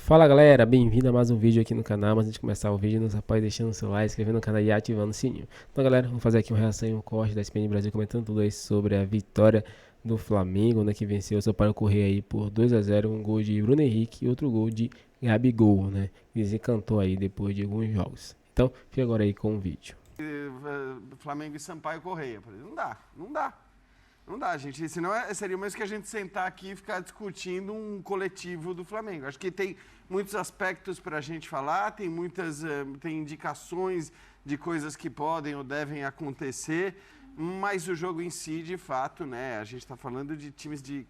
Fala galera, bem-vindo a mais um vídeo aqui no canal. Mas antes de começar o vídeo, não se apoie deixando o seu like, inscrevendo no canal e ativando o sininho. Então galera, vamos fazer aqui uma reação e um corte da ESPN Brasil comentando tudo aí sobre a vitória do Flamengo, né, que venceu o Sampaio Corrêa aí por 2-0, um gol de Bruno Henrique e outro gol de Gabigol, né, que desencantou aí depois de alguns jogos. Então, fica agora aí com o vídeo. Flamengo e Sampaio Corrêa, por exemplo. Não dá, gente. Senão seria mais que a gente sentar aqui e ficar discutindo um coletivo do Flamengo. Acho que tem muitos aspectos para a gente falar, tem indicações de coisas que podem ou devem acontecer, mas o jogo em si, de fato, né? A gente está falando de times de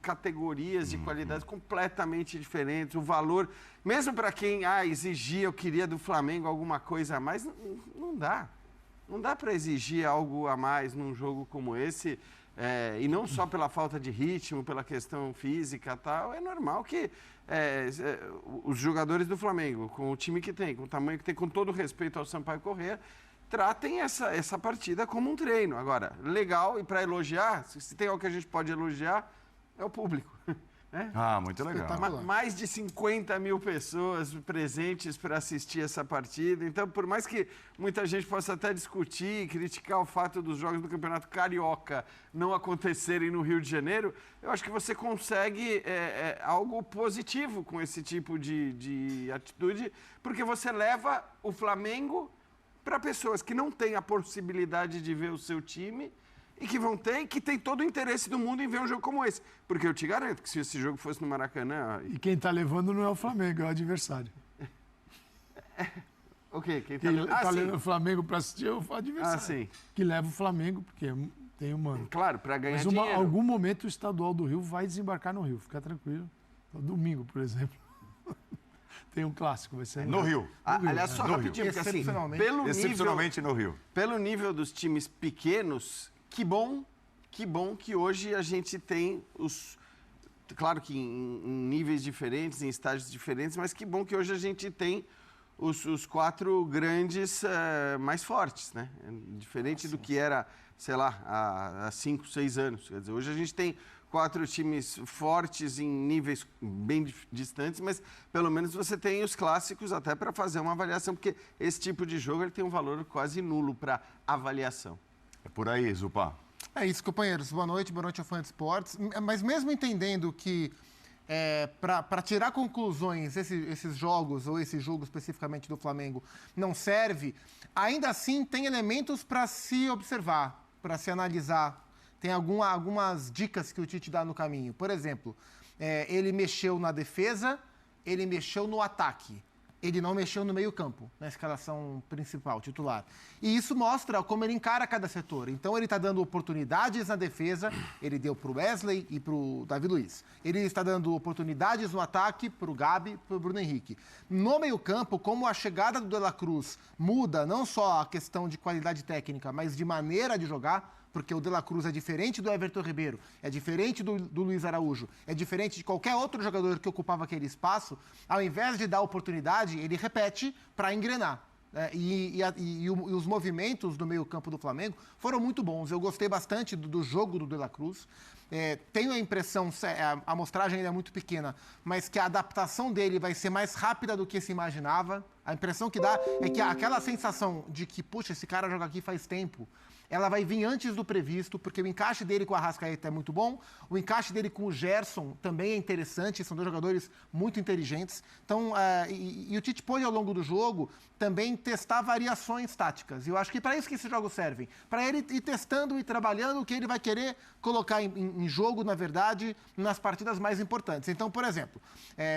categorias, de qualidades completamente diferentes. O valor, mesmo para quem exigia, eu queria do Flamengo alguma coisa a mais, não dá. Não dá para exigir algo a mais num jogo como esse, e não só pela falta de ritmo, pela questão física e tal. É normal que os jogadores do Flamengo, com o time que tem, com o tamanho que tem, com todo o respeito ao Sampaio Corrêa, tratem essa partida como um treino. Agora, legal, e para elogiar, se tem algo que a gente pode elogiar, é o público. Muito legal. Mais de 50 mil pessoas presentes para assistir essa partida. Então, por mais que muita gente possa até discutir e criticar o fato dos jogos do Campeonato Carioca não acontecerem no Rio de Janeiro, eu acho que você consegue algo positivo com esse tipo de atitude, porque você leva o Flamengo para pessoas que não têm a possibilidade de ver o seu time e que vão ter, e que tem todo o interesse do mundo em ver um jogo como esse. Porque eu te garanto que se esse jogo fosse no Maracanã... E quem tá levando não é o Flamengo, é o adversário. O quê? Quem tá levando o Flamengo para assistir é o adversário. Sim. Que leva o Flamengo, porque tem o mano. Claro, para ganhar Mas dinheiro. algum momento o estadual do Rio vai desembarcar no Rio, fica tranquilo. Domingo, por exemplo. Tem um clássico, vai ser no Rio. Aliás, só rapidinho, porque assim, excepcionalmente no Rio. Pelo nível dos times pequenos, que bom que hoje a gente tem claro que em níveis diferentes, em estágios diferentes, mas que bom que hoje a gente tem os quatro grandes mais fortes, né? Diferente do que era, sei lá, há 5, 6 anos. Quer dizer, hoje a gente tem 4 times fortes em níveis bem distantes, mas pelo menos você tem os clássicos até para fazer uma avaliação, porque esse tipo de jogo ele tem um valor quase nulo para avaliação. É por aí, Zupá. É isso, companheiros. Boa noite ao Fã de Esportes. Mas mesmo entendendo que para tirar conclusões esses jogos, ou esse jogo especificamente do Flamengo, não serve, ainda assim tem elementos para se observar, para se analisar. Tem algumas dicas que o Tite dá no caminho. Por exemplo, ele mexeu na defesa, ele mexeu no ataque. Ele não mexeu no meio-campo, na escalação principal, titular. E isso mostra como ele encara cada setor. Então, ele está dando oportunidades na defesa, ele deu para o Wesley e para o Davi Luiz. Ele está dando oportunidades no ataque para o Gabi e para o Bruno Henrique. No meio-campo, como a chegada do De La Cruz muda não só a questão de qualidade técnica, mas de maneira de jogar, porque o De La Cruz é diferente do Everton Ribeiro, é diferente do Luiz Araújo, é diferente de qualquer outro jogador que ocupava aquele espaço, ao invés de dar oportunidade, ele repete para engrenar. E os movimentos do meio-campo do Flamengo foram muito bons. Eu gostei bastante do jogo do De La Cruz. Tenho a impressão, a amostragem ainda é muito pequena, mas que a adaptação dele vai ser mais rápida do que se imaginava. A impressão que dá é que aquela sensação de que, puxa, esse cara joga aqui faz tempo, ela vai vir antes do previsto, porque o encaixe dele com o Arrascaeta é muito bom, o encaixe dele com o Gerson também é interessante, são 2 jogadores muito inteligentes. Então, o Tite pôde, ao longo do jogo, também testar variações táticas. E eu acho que para isso que esses jogos servem, para ele ir testando e trabalhando o que ele vai querer colocar em jogo, na verdade, nas partidas mais importantes. Então, por exemplo,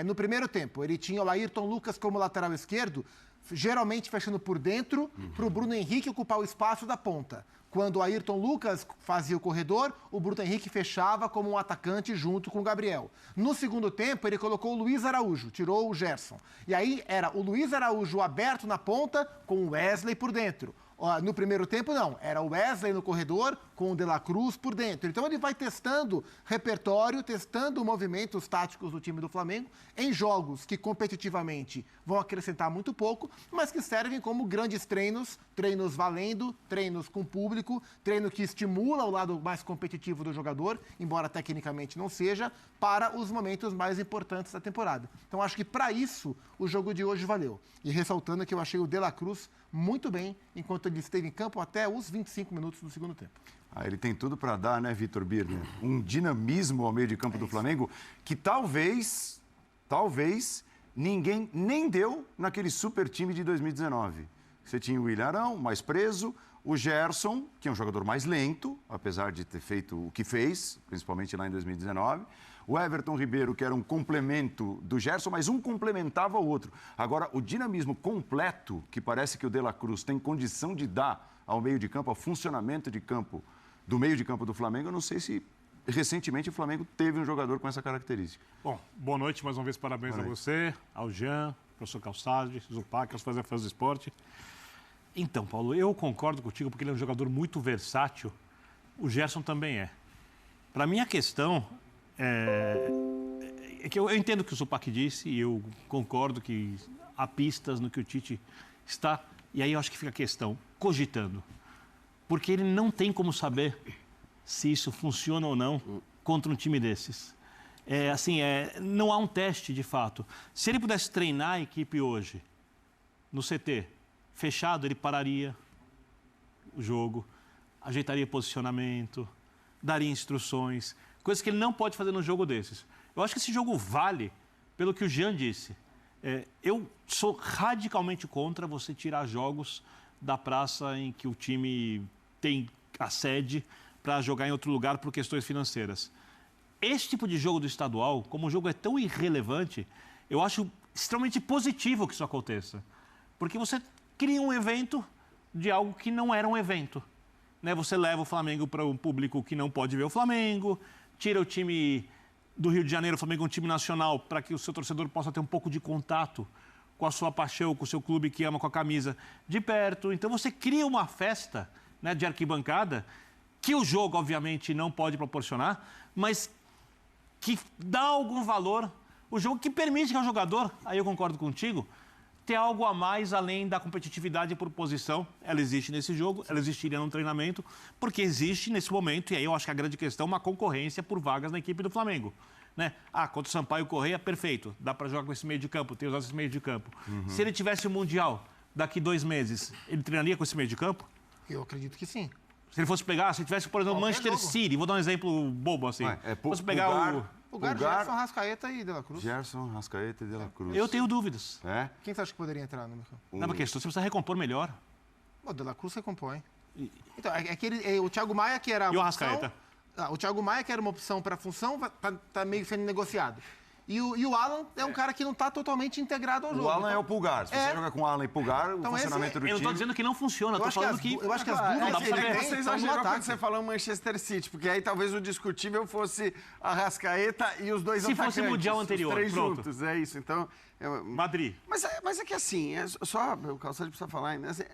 no primeiro tempo, ele tinha o Ayrton Lucas como lateral esquerdo, geralmente fechando por dentro, para o Bruno Henrique ocupar o espaço da ponta. Quando o Ayrton Lucas fazia o corredor, o Bruno Henrique fechava como um atacante junto com o Gabriel. No segundo tempo, ele colocou o Luiz Araújo, tirou o Gerson. E aí era o Luiz Araújo aberto na ponta com o Wesley por dentro. No primeiro tempo, não. Era o Wesley no corredor com o De La Cruz por dentro. Então ele vai testando repertório, testando movimentos táticos do time do Flamengo em jogos que competitivamente vão acrescentar muito pouco, mas que servem como grandes treinos, treinos valendo, treinos com público, treino que estimula o lado mais competitivo do jogador, embora tecnicamente não seja, para os momentos mais importantes da temporada. Então acho que para isso o jogo de hoje valeu. E ressaltando que eu achei o De La Cruz muito bem, enquanto ele esteve em campo até os 25 minutos do segundo tempo. Ele tem tudo para dar, né, Vitor Birner? Um dinamismo ao meio de campo do Flamengo que talvez ninguém nem deu naquele super time de 2019. Você tinha o Willian Arão, mais preso, o Gerson, que é um jogador mais lento, apesar de ter feito o que fez, principalmente lá em 2019. O Everton Ribeiro, que era um complemento do Gerson, mas um complementava o outro. Agora, o dinamismo completo, que parece que o De La Cruz tem condição de dar ao meio de campo, ao funcionamento de campo do meio de campo do Flamengo, eu não sei se recentemente o Flamengo teve um jogador com essa característica. Bom, boa noite, mais uma vez parabéns a você, ao Jean, professor Calçade, Zupac, aos fãs do esporte. Então, Paulo, eu concordo contigo porque ele é um jogador muito versátil, o Gerson também é. Para mim a questão é que eu entendo o que o Zupac disse e eu concordo que há pistas no que o Tite está, e aí eu acho que fica a questão, cogitando. Porque ele não tem como saber se isso funciona ou não contra um time desses. Não há um teste, de fato. Se ele pudesse treinar a equipe hoje, no CT, fechado, ele pararia o jogo, ajeitaria posicionamento, daria instruções, coisas que ele não pode fazer num jogo desses. Eu acho que esse jogo vale pelo que o Jean disse. Eu sou radicalmente contra você tirar jogos da praça em que o time tem a sede para jogar em outro lugar por questões financeiras. Esse tipo de jogo do estadual, como o jogo é tão irrelevante, eu acho extremamente positivo que isso aconteça. Porque você cria um evento de algo que não era um evento. Né? Você leva o Flamengo para um público que não pode ver o Flamengo, tira o time do Rio de Janeiro, o Flamengo é um time nacional, para que o seu torcedor possa ter um pouco de contato com a sua paixão, com o seu clube que ama, com a camisa de perto. Então você cria uma festa, né, de arquibancada, que o jogo, obviamente, não pode proporcionar, mas que dá algum valor. O jogo que permite que o jogador, aí eu concordo contigo, ter algo a mais além da competitividade por posição. Ela existe nesse jogo, ela existiria no treinamento, porque existe nesse momento, e aí eu acho que a grande questão, uma concorrência por vagas na equipe do Flamengo. Né? Contra o Sampaio Corrêa, perfeito, dá para jogar com esse meio de campo, ter usado esse meio de campo. Se ele tivesse o Mundial daqui 2 meses, ele treinaria com esse meio de campo? Eu acredito que sim. Se ele fosse pegar, se tivesse, por exemplo, Manchester City, vou dar um exemplo bobo assim. Fosse pegar Pulgar, Gerson, Rascaeta e De La Cruz. Gerson, Rascaeta e De La Cruz. Eu tenho dúvidas. Quem você acha que poderia entrar no mercado? Não, porque você precisa recompor melhor. O De La Cruz recompõe. Então, o Thiago Maia, que era e o Rascaeta? O Thiago Maia, que era uma opção para a função, tá meio sendo negociado. E o Alan é um cara que não está totalmente integrado ao jogo. O Alan é o Pulgar. Se você jogar com o Alan e Pulgar, então o funcionamento do time... Eu não estou dizendo que não funciona, eu estou falando que... Eu acho que as dúvidas não dá pra saber. Você exagerou quando você falou Manchester City, porque aí talvez o discutível fosse a Rascaeta e os dois atacantes. Se fosse o Mundial anterior, os 3 pronto. juntos, é isso. Então, Madrid. Mas é que assim, só o Calçade precisa falar ainda, assim,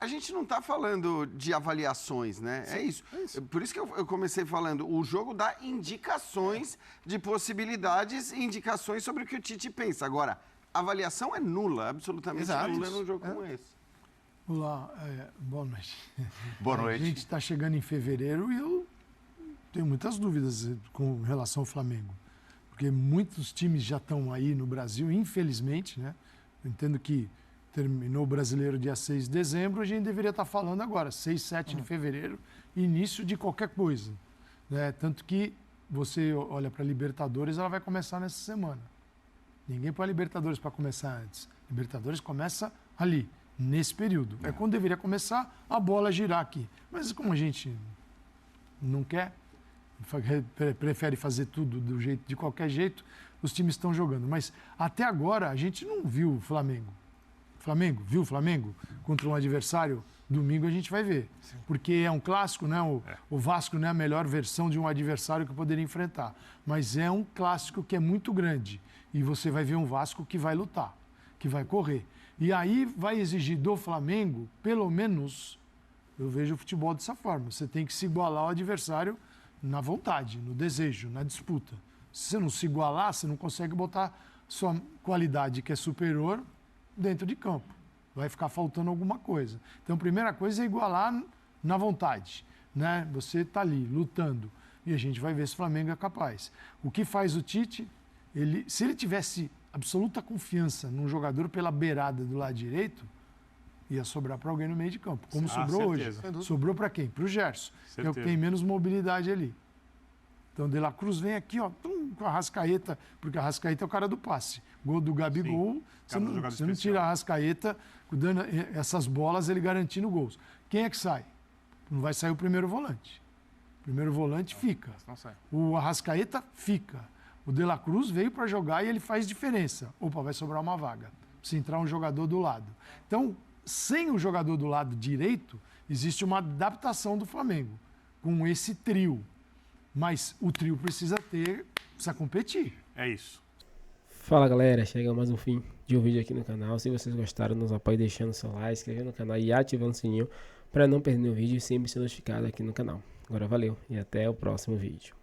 a gente não está falando de avaliações, né? É isso. Por isso que eu comecei falando, o jogo dá indicações de possibilidades e indicações sobre o que o Tite pensa. Agora, a avaliação é nula, absolutamente nula num jogo como esse. Olá, boa noite. Boa noite. A gente está chegando em fevereiro e eu tenho muitas dúvidas com relação ao Flamengo. Porque muitos times já estão aí no Brasil, infelizmente, né? Eu entendo que terminou o Brasileiro dia 6 de dezembro, a gente deveria estar falando agora, 6, 7 de fevereiro, início de qualquer coisa. Né? Tanto que você olha para a Libertadores, ela vai começar nessa semana. Ninguém põe a Libertadores para começar antes. Libertadores começa ali, nesse período. É quando deveria começar a bola girar aqui. Mas como a gente não quer, prefere fazer tudo de qualquer jeito, os times estão jogando. Mas até agora a gente não viu o Flamengo. Viu o Flamengo contra um adversário? Domingo a gente vai ver. Sim. Porque é um clássico, né? O Vasco não é a melhor versão de um adversário que poderia enfrentar. Mas é um clássico que é muito grande. E você vai ver um Vasco que vai lutar, que vai correr. E aí vai exigir do Flamengo, pelo menos, Eu vejo o futebol dessa forma. Você tem que se igualar ao adversário na vontade, no desejo, na disputa. Se você não se igualar, você não consegue botar sua qualidade, que é superior, dentro de campo. Vai ficar faltando alguma coisa. Então, a primeira coisa é igualar na vontade, né? Você está ali, lutando. E a gente vai ver se o Flamengo é capaz. O que faz o Tite, se ele tivesse absoluta confiança num jogador pela beirada do lado direito, ia sobrar para alguém no meio de campo, como sobrou certeza. hoje. Sobrou para quem? Para o Gerson, que é o que Certeza. tem menos mobilidade ali. Então, De La Cruz vem aqui, ó, com a Arrascaeta, porque a Arrascaeta é o cara do passe. Gol do Gabigol, Cara do jogada você não especial. tira a Arrascaeta dando essas bolas, ele garantindo gols. Quem é que sai? Não vai sair o primeiro volante. O primeiro volante fica. Não sai. O Arrascaeta fica. O De La Cruz veio para jogar e ele faz diferença. Opa, vai sobrar uma vaga. Se entrar um jogador do lado. Então, sem o jogador do lado direito, existe uma adaptação do Flamengo com esse trio. Mas o trio precisa competir. É isso. Fala galera, chega mais um fim de um vídeo aqui no canal. Se vocês gostaram, nos apoie deixando seu like, inscrevendo no canal e ativando o sininho para não perder nenhum vídeo e sempre ser notificado aqui no canal. Agora valeu e até o próximo vídeo.